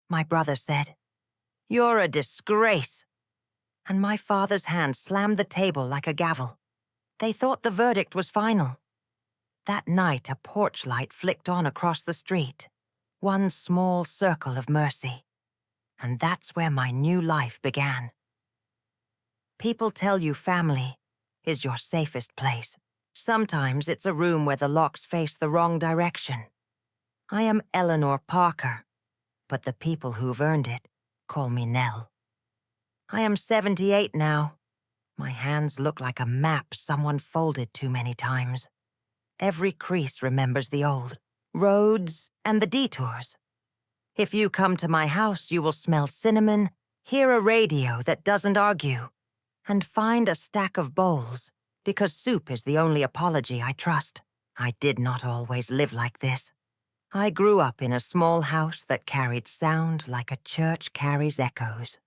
my brother said. "You're a disgrace." And my father's hand slammed the table like a gavel. They thought the verdict was final. That night, a porch light flicked on across the street. One small circle of mercy. And that's where my new life began. People tell you family is your safest place. Sometimes it's a room where the locks face the wrong direction. I am Eleanor Parker, but the people who've earned it call me Nell. I am 78 now. My hands look like a map someone folded too many times. Every crease remembers the old roads and the detours. If you come to my house, you will smell cinnamon, hear a radio that doesn't argue, and find a stack of bowls, because soup is the only apology I trust. I did not always live like this. I grew up in a small house that carried sound like a church carries echoes.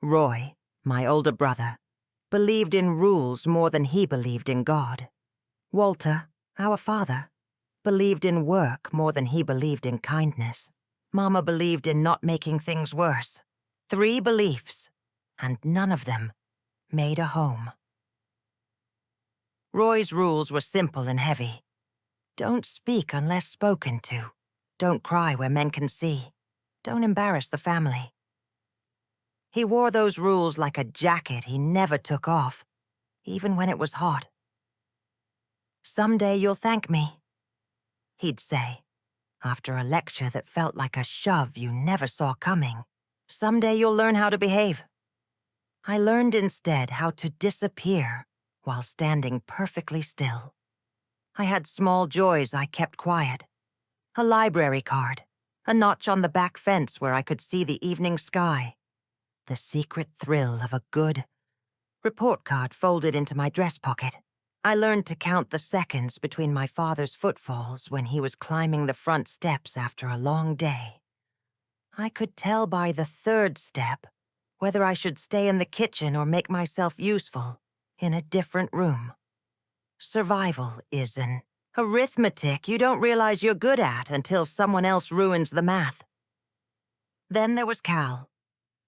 Roy, my older brother, believed in rules more than he believed in God. Walter, our father, believed in work more than he believed in kindness. Mama believed in not making things worse. 3 beliefs, and none of them made a home. Roy's rules were simple and heavy. Don't speak unless spoken to. Don't cry where men can see. Don't embarrass the family. He wore those rules like a jacket he never took off, even when it was hot. "Someday you'll thank me," he'd say, after a lecture that felt like a shove you never saw coming. "Someday you'll learn how to behave." I learned instead how to disappear while standing perfectly still. I had small joys I kept quiet. A library card, a notch on the back fence where I could see the evening sky, the secret thrill of a good report card folded into my dress pocket. I learned to count the seconds between my father's footfalls when he was climbing the front steps after a long day. I could tell by the 3rd step whether I should stay in the kitchen or make myself useful in a different room. Survival is an arithmetic you don't realize you're good at until someone else ruins the math. Then there was Cal.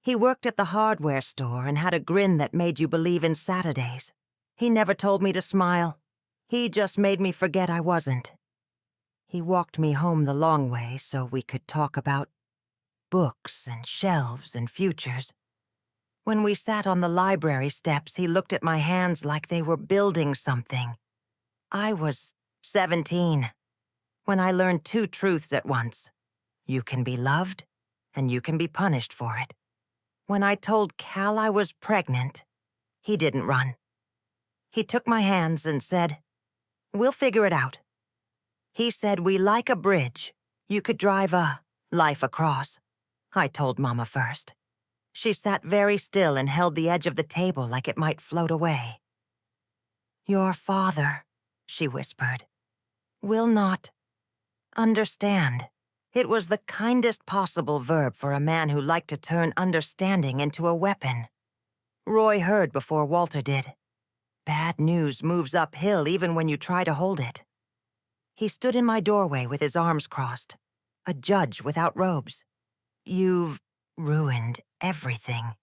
He worked at the hardware store and had a grin that made you believe in Saturdays. He never told me to smile. He just made me forget I wasn't. He walked me home the long way so we could talk about books and shelves and futures. When we sat on the library steps, he looked at my hands like they were building something. I was 17 when I learned 2 truths at once. You can be loved, and you can be punished for it. When I told Cal I was pregnant, he didn't run. He took my hands and said, "We'll figure it out." He said we like a bridge. You could drive a life across. I told Mama first. She sat very still and held the edge of the table like it might float away. "Your father," she whispered, "will not understand." It was the kindest possible verb for a man who liked to turn understanding into a weapon. Roy heard before Walter did. Bad news moves uphill even when you try to hold it. He stood in my doorway with his arms crossed, a judge without robes. "You've ruined everything,"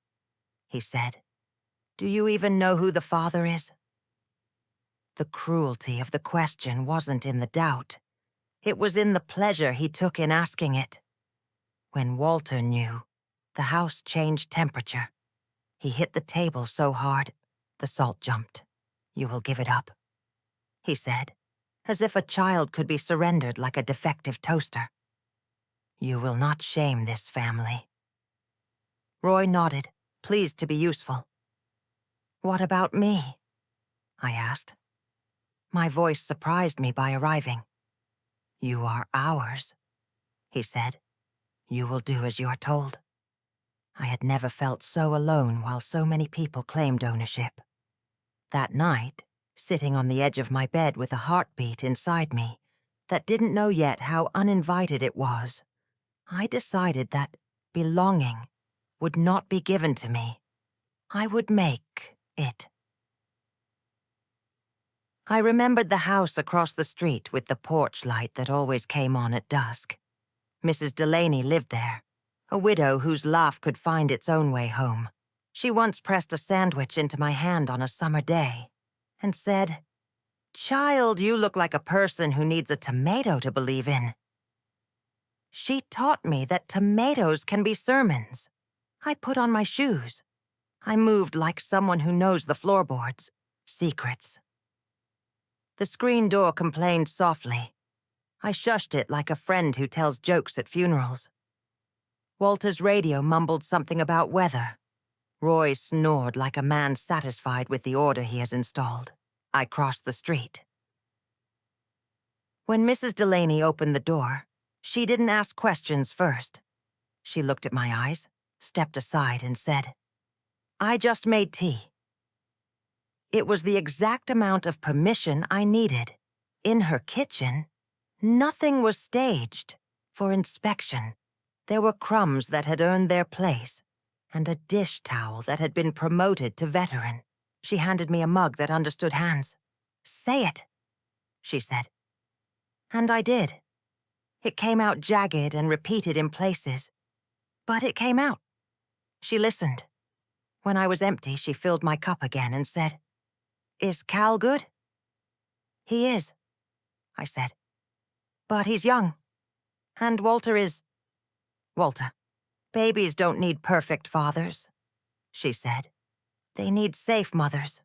he said. "Do you even know who the father is?" The cruelty of the question wasn't in the doubt. It was in the pleasure he took in asking it. When Walter knew, the house changed temperature. He hit the table so hard, the salt jumped. "You will give it up," he said, as if a child could be surrendered like a defective toaster. "You will not shame this family." Roy nodded, pleased to be useful. "What about me?" I asked. My voice surprised me by arriving. "You are ours," he said. "You will do as you are told." I had never felt so alone while so many people claimed ownership. That night, sitting on the edge of my bed with a heartbeat inside me that didn't know yet how uninvited it was, I decided that belonging would not be given to me. I would make it. I remembered the house across the street with the porch light that always came on at dusk. Mrs. Delaney lived there. a widow whose laugh could find its own way home. She once pressed a sandwich into my hand on a summer day and said, "Child, you look like a person who needs a tomato to believe in." She taught me that tomatoes can be sermons. I put on my shoes. I moved like someone who knows the floorboards. Secrets. The screen door complained softly. I shushed it like a friend who tells jokes at funerals. Walter's radio mumbled something about weather. Roy snored like a man satisfied with the order he has installed. I crossed the street. When Mrs. Delaney opened the door, she didn't ask questions first. She looked at my eyes, stepped aside, and said, "I just made tea." It was the exact amount of permission I needed. In her kitchen, nothing was staged for inspection. There were crumbs that had earned their place, and a dish towel that had been promoted to veteran. She handed me a mug that understood hands. "Say it," she said. And I did. It came out jagged and repeated in places, but it came out. She listened. When I was empty, she filled my cup again and said, "Is Cal good?" "He is," I said. "But he's young. And Walter is... Walter. Babies don't need perfect fathers," she said. "They need safe mothers."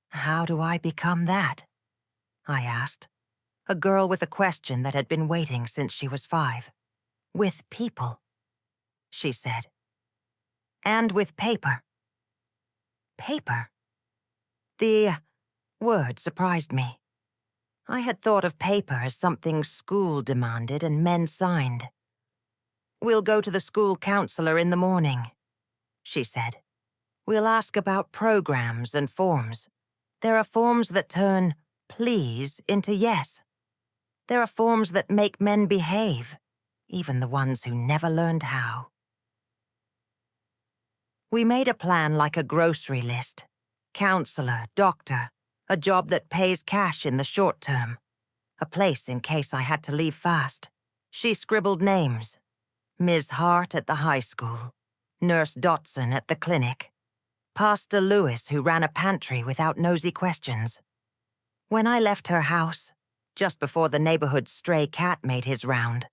"How do I become that?" I asked, a girl with a question that had been waiting since she was 5. "With people," she said. "And with paper." Paper? The word surprised me. I had thought of paper as something school demanded and men signed. "We'll go to the school counselor in the morning," she said. "We'll ask about programs and forms. There are forms that turn please into yes. There are forms that make men behave, even the ones who never learned how." We made a plan like a grocery list. Counselor, doctor, a job that pays cash in the short term, a place in case I had to leave fast. She scribbled names. Ms. Hart at the high school, Nurse Dotson at the clinic, Pastor Lewis who ran a pantry without nosy questions. When I left her house, just before the neighborhood stray cat made his round,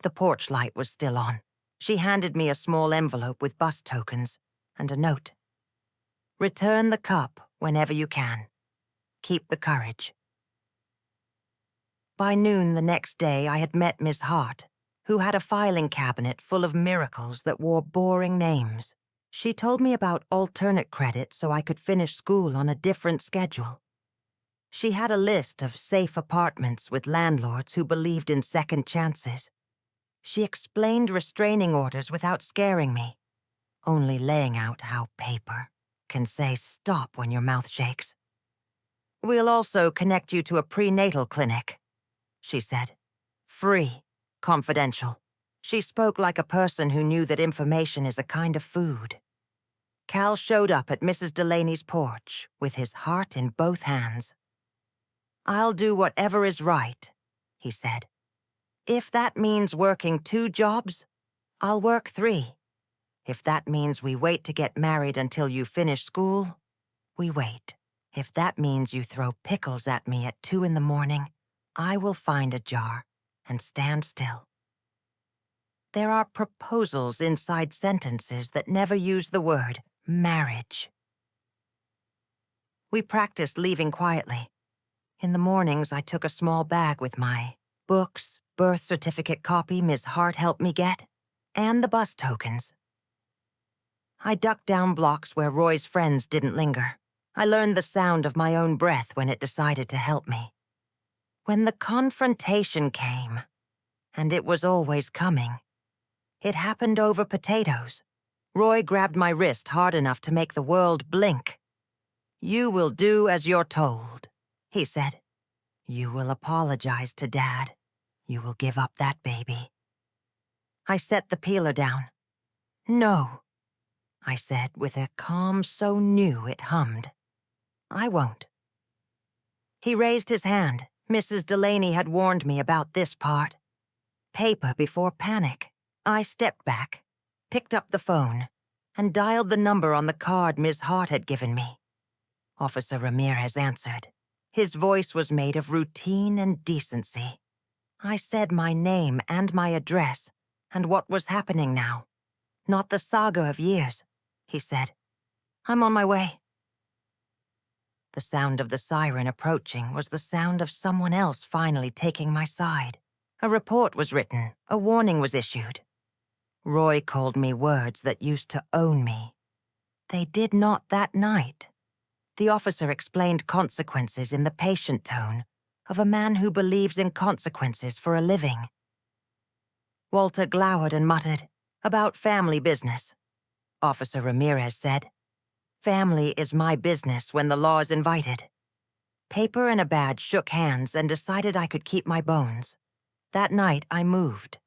the porch light was still on. She handed me a small envelope with bus tokens and a note. "Return the cup whenever you can. Keep the courage." By noon the next day, I had met Miss Hart, who had a filing cabinet full of miracles that wore boring names. She told me about alternate credit so I could finish school on a different schedule. She had a list of safe apartments with landlords who believed in second chances. She explained restraining orders without scaring me, only laying out how paper can say stop when your mouth shakes. "We'll also connect you to a prenatal clinic," she said. "Free. Confidential." She spoke like a person who knew that information is a kind of food. Cal showed up at Mrs. Delaney's porch with his heart in both hands. "I'll do whatever is right," he said. "If that means working 2 jobs, I'll work 3. If that means we wait to get married until you finish school, we wait. If that means you throw pickles at me at 2 in the morning, I will find a jar and stand still." There are proposals inside sentences that never use the word marriage. We practiced leaving quietly. In the mornings, I took a small bag with my books, birth certificate copy Ms. Hart helped me get, and the bus tokens. I ducked down blocks where Roy's friends didn't linger. I learned the sound of my own breath when it decided to help me. When the confrontation came, and it was always coming, it happened over potatoes. Roy grabbed my wrist hard enough to make the world blink. "You will do as you're told," he said. "You will apologize to Dad. You will give up that baby." I set the peeler down. "No," I said with a calm so new it hummed. "I won't." He raised his hand. Mrs. Delaney had warned me about this part. Paper before panic. I stepped back, picked up the phone, and dialed the number on the card Ms. Hart had given me. Officer Ramirez answered. His voice was made of routine and decency. I said my name and my address, and what was happening now. Not the saga of years, he said. I'm on my way. The sound of the siren approaching was the sound of someone else finally taking my side. A report was written, a warning was issued. Roy called me words that used to own me. They did not that night. The officer explained consequences in the patient tone of a man who believes in consequences for a living. Walter glowered and muttered, "About family business." Officer Ramirez said, "Family is my business when the law's invited." Paper and a badge shook hands and decided I could keep my bones. That night I moved.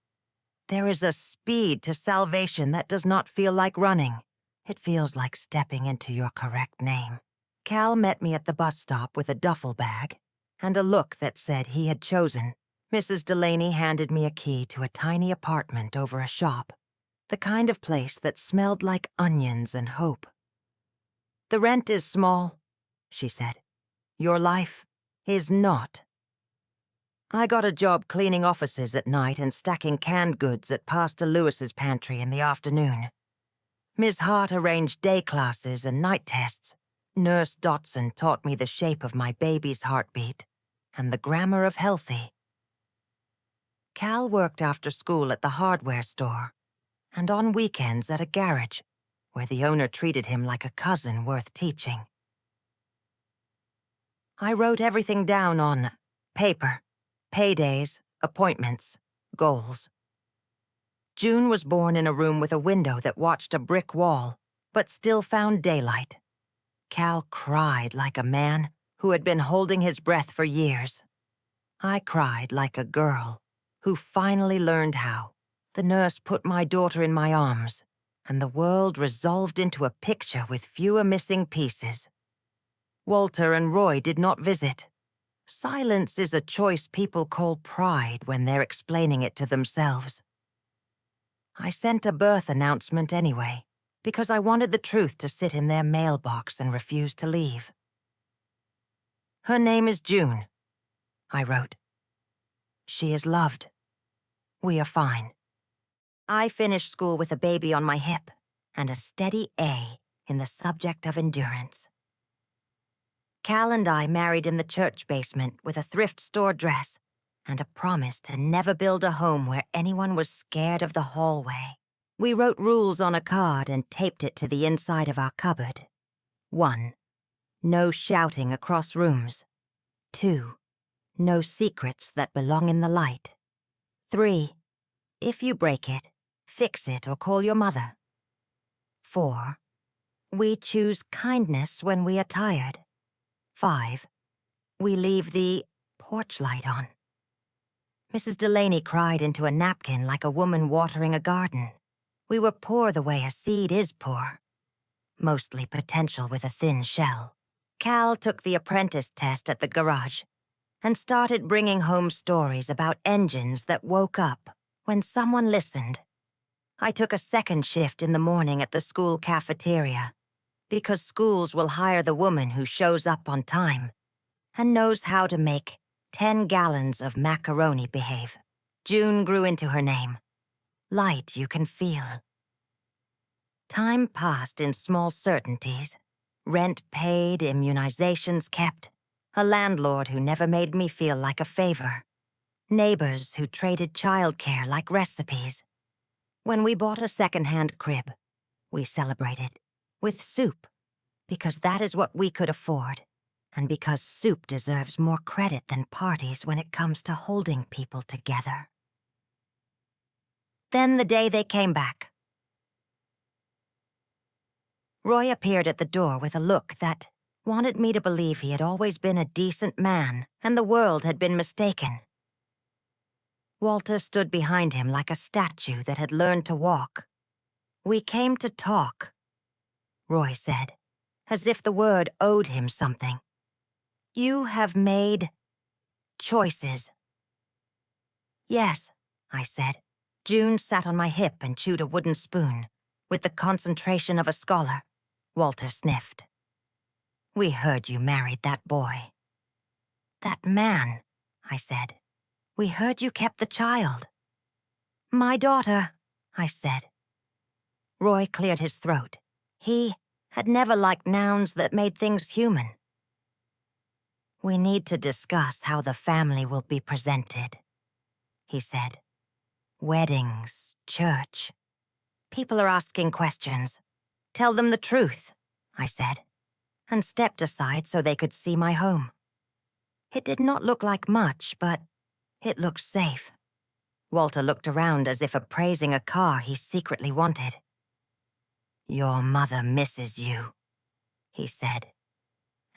There is a speed to salvation that does not feel like running. It feels like stepping into your correct name. Cal met me at the bus stop with a duffel bag and a look that said he had chosen. Mrs. Delaney handed me a key to a tiny apartment over a shop, the kind of place that smelled like onions and hope. "The rent is small," she said. "Your life is not." I got a job cleaning offices at night and stacking canned goods at Pastor Lewis's pantry in the afternoon. Ms. Hart arranged day classes and night tests. Nurse Dotson taught me the shape of my baby's heartbeat and the grammar of healthy. Cal worked after school at the hardware store and on weekends at a garage where the owner treated him like a cousin worth teaching. I wrote everything down on paper: paydays, appointments, goals. June was born in a room with a window that watched a brick wall, but still found daylight. Cal cried like a man who had been holding his breath for years. I cried like a girl who finally learned how. The nurse put my daughter in my arms, and the world resolved into a picture with fewer missing pieces. Walter and Roy did not visit. Silence is a choice people call pride when they're explaining it to themselves. I sent a birth announcement anyway, because I wanted the truth to sit in their mailbox and refuse to leave. "Her name is June," I wrote. "She is loved. We are fine." I finished school with a baby on my hip and a steady A in the subject of endurance. Cal and I married in the church basement with a thrift store dress and a promise to never build a home where anyone was scared of the hallway. We wrote rules on a card and taped it to the inside of our cupboard. 1. No shouting across rooms. 2. No secrets that belong in the light. 3. If you break it, fix it or call your mother. 4. We choose kindness when we are tired. 5. We leave the porch light on. Mrs. Delaney cried into a napkin like a woman watering a garden. We were poor the way a seed is poor. Mostly potential with a thin shell. Cal took the apprentice test at the garage and started bringing home stories about engines that woke up when someone listened. I took a second shift in the morning at the school cafeteria because schools will hire the woman who shows up on time and knows how to make 10 gallons of macaroni behave. June grew into her name. Light you can feel. Time passed in small certainties. Rent paid, immunizations kept. A landlord who never made me feel like a favor. Neighbors who traded childcare like recipes. When we bought a second-hand crib, we celebrated with soup, because that is what we could afford, and because soup deserves more credit than parties when it comes to holding people together. Then the day they came back. Roy appeared at the door with a look that wanted me to believe he had always been a decent man and the world had been mistaken. Walter stood behind him like a statue that had learned to walk. "We came to talk," Roy said, as if the word owed him something. "You have made choices." "Yes," I said, June sat on my hip and chewed a wooden spoon, with the concentration of a scholar. Walter sniffed. "We heard you married that boy." "That man," I said. "We heard you kept the child." "My daughter," I said. Roy cleared his throat. He had never liked nouns that made things human. "We need to discuss how the family will be presented," he said. "Weddings, church. People are asking questions. Tell them the truth," I said, and stepped aside so they could see my home. It did not look like much, but it looked safe. Walter looked around as if appraising a car he secretly wanted. "Your mother misses you," he said.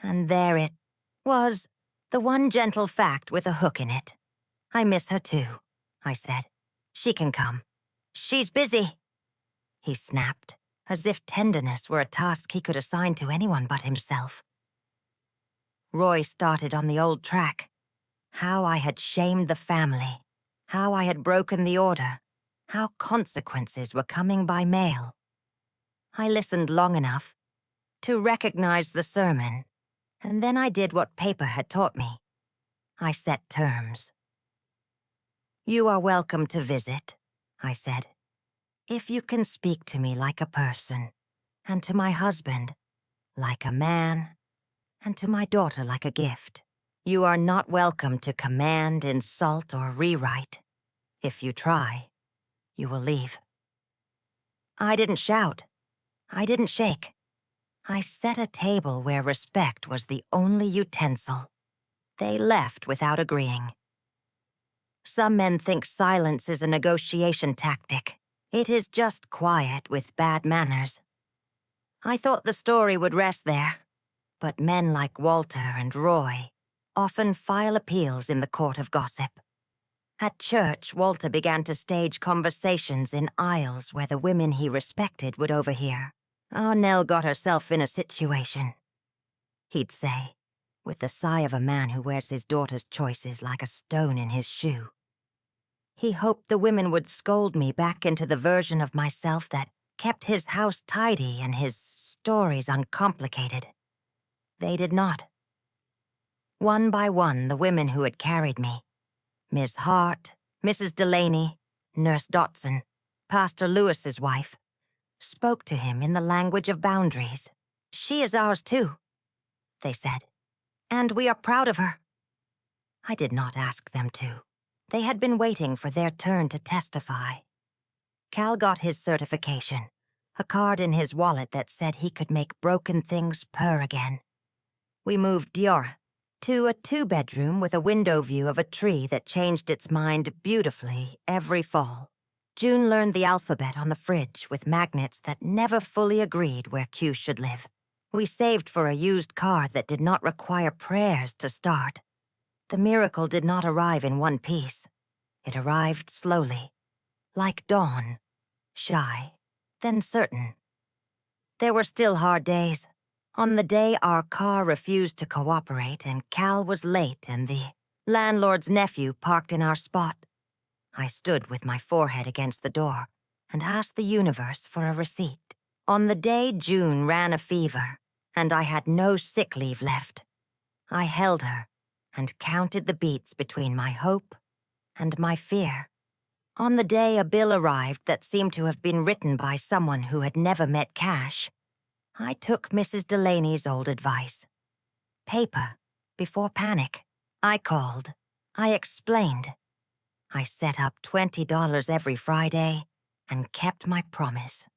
And there it was, the one gentle fact with a hook in it. "I miss her too," I said. "She can come. She's busy," he snapped, as if tenderness were a task he could assign to anyone but himself. Roy started on the old track. How I had shamed the family, how I had broken the order, how consequences were coming by mail. I listened long enough to recognize the sermon, and then I did what paper had taught me. I set terms. "You are welcome to visit," I said, "if you can speak to me like a person, and to my husband like a man, and to my daughter like a gift. You are not welcome to command, insult, or rewrite. If you try, you will leave." I didn't shout. I didn't shake. I set a table where respect was the only utensil. They left without agreeing. Some men think silence is a negotiation tactic. It is just quiet with bad manners. I thought the story would rest there, but men like Walter and Roy often file appeals in the court of gossip. At church, Walter began to stage conversations in aisles where the women he respected would overhear. "Oh, Nell got herself in a situation," he'd say, with the sigh of a man who wears his daughter's choices like a stone in his shoe. He hoped the women would scold me back into the version of myself that kept his house tidy and his stories uncomplicated. They did not. One by one, the women who had carried me, Miss Hart, Mrs. Delaney, Nurse Dotson, Pastor Lewis's wife, spoke to him in the language of boundaries. "She is ours too," they said, "and we are proud of her." I did not ask them to. They had been waiting for their turn to testify. Cal got his certification, a card in his wallet that said he could make broken things purr again. We moved Diora to a 2-bedroom with a window view of a tree that changed its mind beautifully every fall. June learned the alphabet on the fridge with magnets that never fully agreed where Q should live. We saved for a used car that did not require prayers to start. The miracle did not arrive in one piece. It arrived slowly, like dawn, shy, then certain. There were still hard days. On the day our car refused to cooperate and Cal was late and the landlord's nephew parked in our spot, I stood with my forehead against the door and asked the universe for a receipt. On the day June ran a fever and I had no sick leave left, I held her and counted the beats between my hope and my fear. On the day a bill arrived that seemed to have been written by someone who had never met cash, I took Mrs. Delaney's old advice. Paper before panic. I called. I explained. I set up $20 every Friday and kept my promise.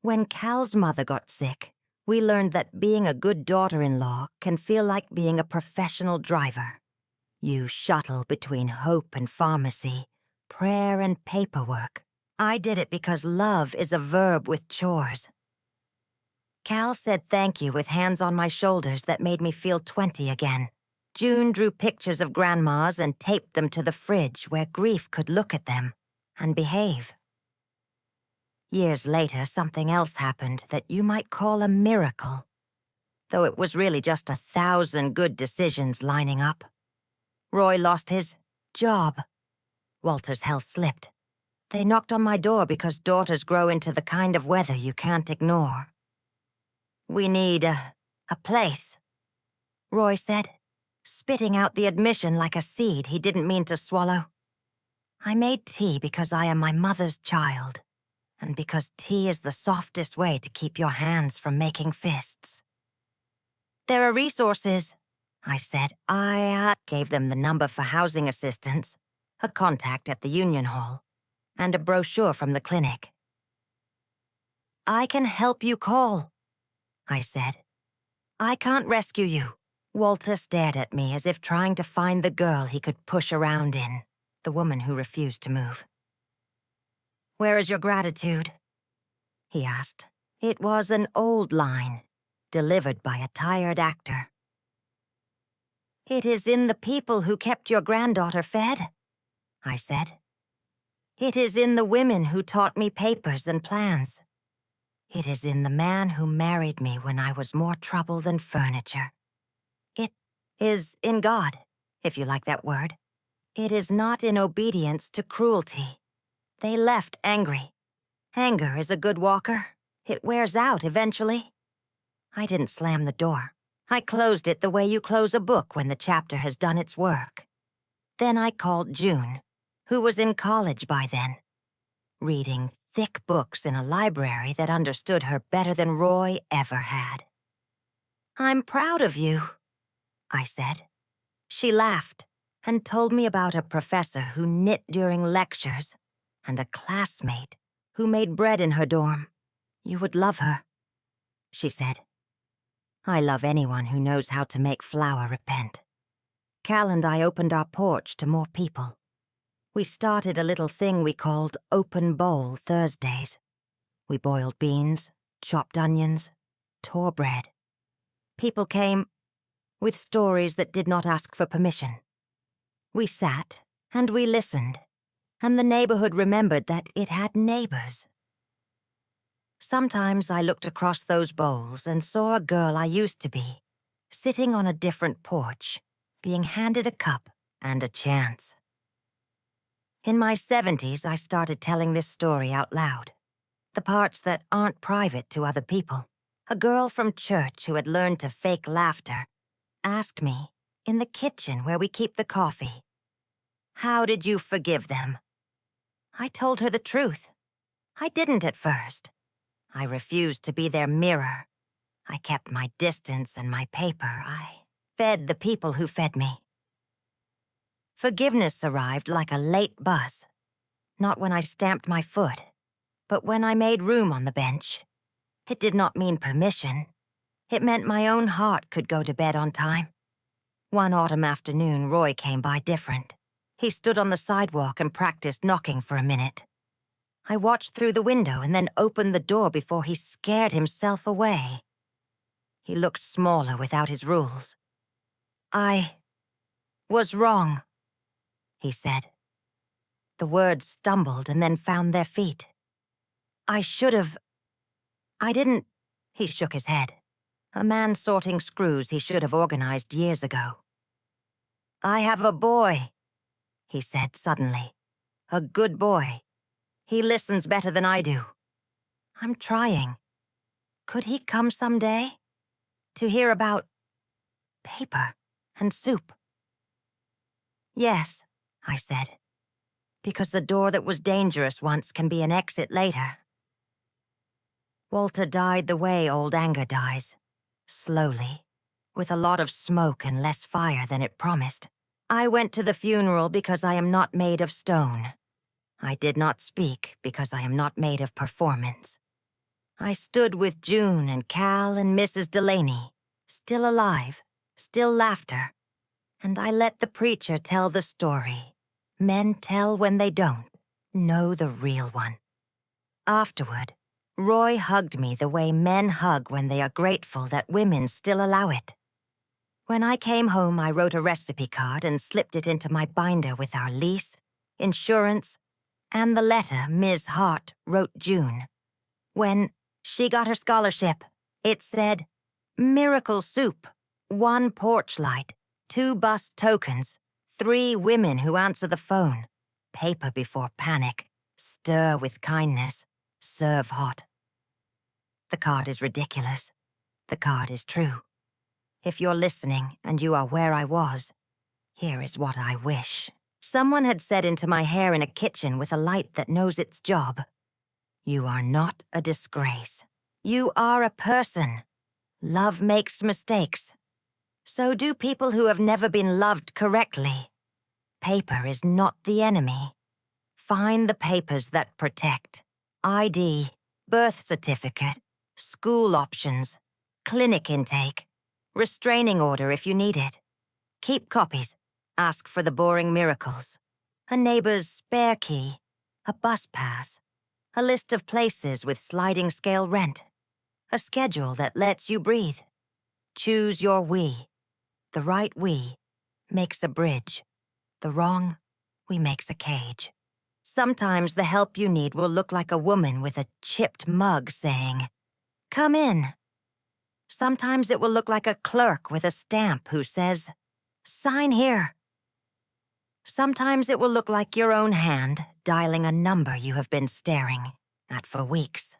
When Cal's mother got sick, we learned that being a good daughter-in-law can feel like being a professional driver. You shuttle between hope and pharmacy, prayer and paperwork. I did it because love is a verb with chores. Cal said thank you with hands on my shoulders that made me feel 20 again. June drew pictures of grandmas and taped them to the fridge where grief could look at them and behave. Years later, something else happened that you might call a miracle, though it was really just 1,000 good decisions lining up. Roy lost his job. Walter's health slipped. They knocked on my door because daughters grow into the kind of weather you can't ignore. We need a place, Roy said, spitting out the admission like a seed he didn't mean to swallow. I made tea because I am my mother's child, and because tea is the softest way to keep your hands from making fists. There are resources, I said. I gave them the number for housing assistance, a contact at the Union Hall, and a brochure from the clinic. I can help you call, I said. I can't rescue you. Walter stared at me as if trying to find the girl he could push around in, the woman who refused to move. Where is your gratitude? He asked. It was an old line, delivered by a tired actor. It is in the people who kept your granddaughter fed, I said. It is in the women who taught me papers and plans. It is in the man who married me when I was more trouble than furniture. It is in God, if you like that word. It is not in obedience to cruelty. They left angry. Anger is a good walker. It wears out eventually. I didn't slam the door. I closed it the way you close a book when the chapter has done its work. Then I called June, who was in college by then, reading thick books in a library that understood her better than Roy ever had. I'm proud of you, I said. She laughed and told me about a professor who knit during lectures and a classmate who made bread in her dorm. You would love her, she said. I love anyone who knows how to make flour repent. Cal and I opened our porch to more people. We started a little thing we called Open Bowl Thursdays. We boiled beans, chopped onions, tore bread. People came with stories that did not ask for permission. We sat and we listened, and the neighborhood remembered that it had neighbors. Sometimes I looked across those bowls and saw a girl I used to be, sitting on a different porch, being handed a cup and a chance. In my 70s, I started telling this story out loud. The parts that aren't private to other people. A girl from church who had learned to fake laughter asked me, in the kitchen where we keep the coffee, "How did you forgive them?" I told her the truth. I didn't at first. I refused to be their mirror. I kept my distance and my paper. I fed the people who fed me. Forgiveness arrived like a late bus. Not when I stamped my foot, but when I made room on the bench. It did not mean permission. It meant my own heart could go to bed on time. One autumn afternoon, Roy came by different. He stood on the sidewalk and practiced knocking for a minute. I watched through the window and then opened the door before he scared himself away. He looked smaller without his rules. I was wrong, he said. The words stumbled and then found their feet. I didn't, he shook his head. A man sorting screws he should have organized years ago. I have a boy, he said suddenly. A good boy. He listens better than I do. I'm trying. Could he come someday? To hear about paper and soup? Yes, I said. Because the door that was dangerous once can be an exit later. Walter died the way old anger dies. Slowly, with a lot of smoke and less fire than it promised. I went to the funeral because I am not made of stone. I did not speak because I am not made of performance. I stood with June and Cal and Mrs. Delaney, still alive, still laughter, and I let the preacher tell the story. Men tell when they don't know the real one. Afterward, Roy hugged me the way men hug when they are grateful that women still allow it. When I came home, I wrote a recipe card and slipped it into my binder with our lease, insurance, and the letter Ms. Hart wrote June. When she got her scholarship, it said, "Miracle soup, 1 porch light, 2 bus tokens, 3 women who answer the phone, paper before panic, Stir with kindness, serve hot. The card is ridiculous. The card is true. If you're listening and you are where I was, here is what I wish. Someone had said into my hair in a kitchen with a light that knows its job. You are not a disgrace. You are a person. Love makes mistakes. So do people who have never been loved correctly. Paper is not the enemy. Find the papers that protect. ID, birth certificate, school options, clinic intake, restraining order if you need it. Keep copies. Ask for the boring miracles. A neighbor's spare key, a bus pass, a list of places with sliding scale rent, a schedule that lets you breathe. Choose your we. The right we makes a bridge. The wrong we makes a cage. Sometimes the help you need will look like a woman with a chipped mug saying, "Come in." Sometimes it will look like a clerk with a stamp who says, "Sign here." Sometimes it will look like your own hand dialing a number you have been staring at for weeks.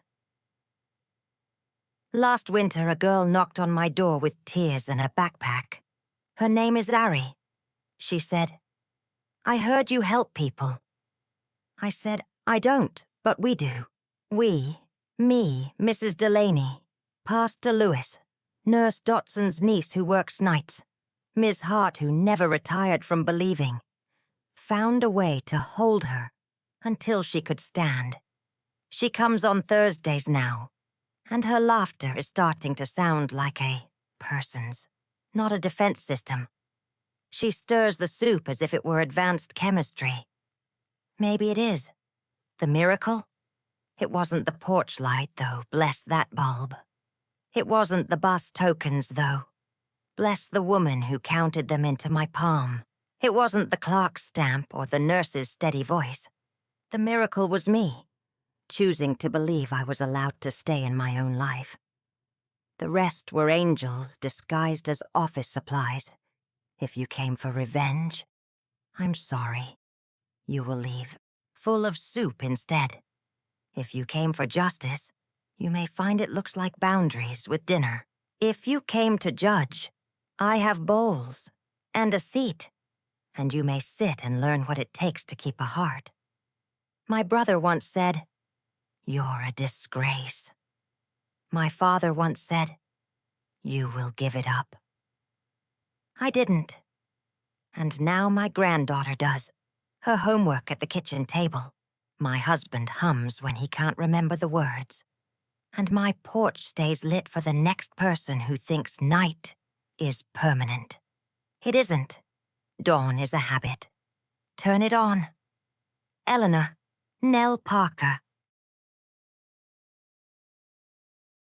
Last winter, a girl knocked on my door with tears in her backpack. Her name is Ari. She said, "I heard you help people." I said, "I don't, but we do. We, me, Mrs. Delaney, Pastor Lewis, Nurse Dotson's niece who works nights, Ms. Hart who never retired from believing, found a way to hold her until she could stand. She comes on Thursdays now, and her laughter is starting to sound like a person's, not a defense system. She stirs the soup as if it were advanced chemistry. Maybe it is. The miracle? It wasn't the porch light, though, bless that bulb. It wasn't the bus tokens, though. Bless the woman who counted them into my palm. It wasn't the clock's stamp or the nurse's steady voice. The miracle was me, choosing to believe I was allowed to stay in my own life. The rest were angels disguised as office supplies. If you came for revenge, I'm sorry. You will leave full of soup instead. If you came for justice, you may find it looks like boundaries with dinner. If you came to judge, I have bowls and a seat, and you may sit and learn what it takes to keep a heart. My brother once said, "You're a disgrace." My father once said, "You will give it up." I didn't. And now my granddaughter does. Her homework at the kitchen table. My husband hums when he can't remember the words. And my porch stays lit for the next person who thinks night is permanent. It isn't. Dawn is a habit. Turn it on. Eleanor, Nell Parker.